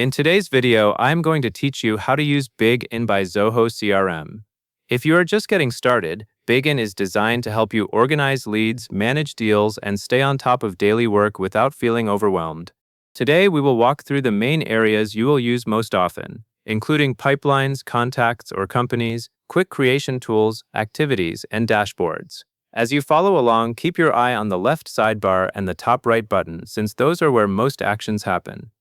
In today's video, I'm going to teach you how to use Bigin by Zoho CRM. If you are just getting started, Bigin is designed to help you organize leads, manage deals, and stay on top of daily work without feeling overwhelmed. Today, we will walk through the main areas you will use most often, including pipelines, contacts or companies, quick creation tools, activities, and dashboards. As you follow along, keep your eye on the left sidebar and the top right button, since those are where most actions happen.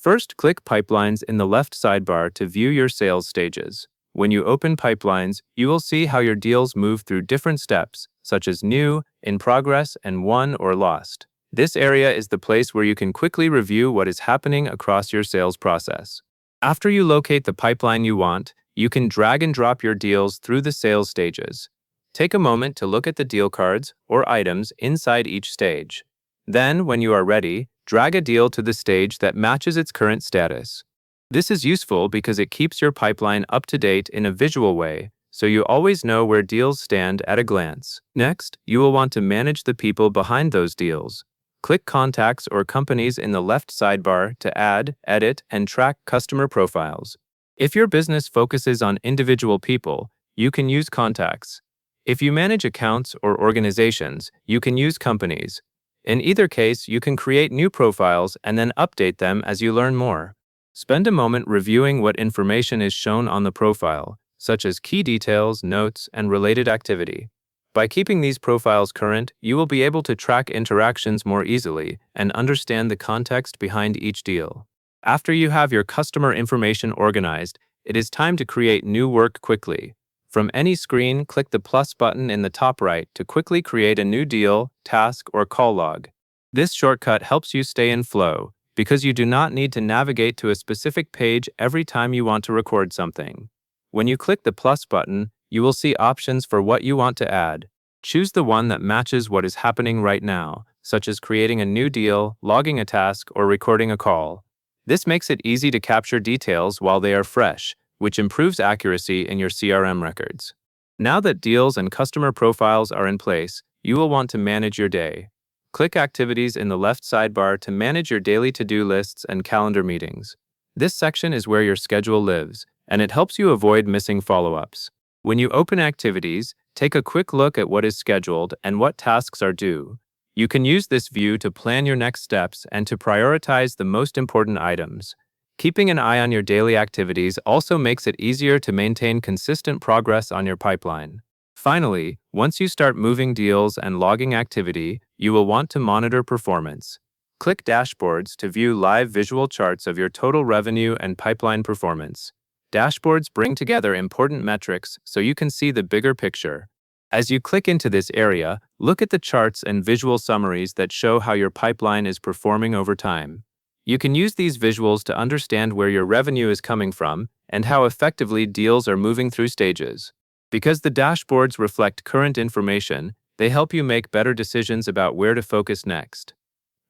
First, click Pipelines in the left sidebar to view your sales stages. When you open Pipelines, you will see how your deals move through different steps, such as new, in progress, and won or lost. This area is the place where you can quickly review what is happening across your sales process. After you locate the pipeline you want, you can drag and drop your deals through the sales stages. Take a moment to look at the deal cards or items inside each stage. Then, when you are ready, drag a deal to the stage that matches its current status. This is useful because it keeps your pipeline up to date in a visual way, so you always know where deals stand at a glance. Next, you will want to manage the people behind those deals. Click Contacts or Companies in the left sidebar to add, edit, and track customer profiles. If your business focuses on individual people, you can use Contacts. If you manage accounts or organizations, you can use Companies. In either case, you can create new profiles and then update them as you learn more. Spend a moment reviewing what information is shown on the profile, such as key details, notes, and related activity. By keeping these profiles current, you will be able to track interactions more easily and understand the context behind each deal. After you have your customer information organized, it is time to create new work quickly. From any screen, click the plus button in the top right to quickly create a new deal, task, or call log. This shortcut helps you stay in flow because you do not need to navigate to a specific page every time you want to record something. When you click the plus button, you will see options for what you want to add. Choose the one that matches what is happening right now, such as creating a new deal, logging a task, or recording a call. This makes it easy to capture details while they are fresh, which improves accuracy in your CRM records. Now that deals and customer profiles are in place, you will want to manage your day. Click Activities in the left sidebar to manage your daily to-do lists and calendar meetings. This section is where your schedule lives, and it helps you avoid missing follow-ups. When you open Activities, take a quick look at what is scheduled and what tasks are due. You can use this view to plan your next steps and to prioritize the most important items. Keeping an eye on your daily activities also makes it easier to maintain consistent progress on your pipeline. Finally, once you start moving deals and logging activity, you will want to monitor performance. Click Dashboards to view live visual charts of your total revenue and pipeline performance. Dashboards bring together important metrics so you can see the bigger picture. As you click into this area, look at the charts and visual summaries that show how your pipeline is performing over time. You can use these visuals to understand where your revenue is coming from and how effectively deals are moving through stages. Because the dashboards reflect current information, they help you make better decisions about where to focus next.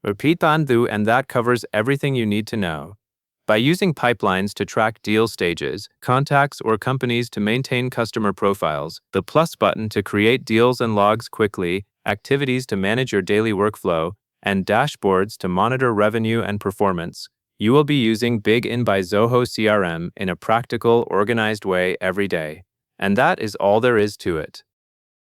And that covers everything you need to know. By using pipelines to track deal stages, contacts or companies to maintain customer profiles, the plus button to create deals and logs quickly, activities to manage your daily workflow, and dashboards to monitor revenue and performance, you will be using Bigin by Zoho CRM in a practical, organized way every day. And that is all there is to it.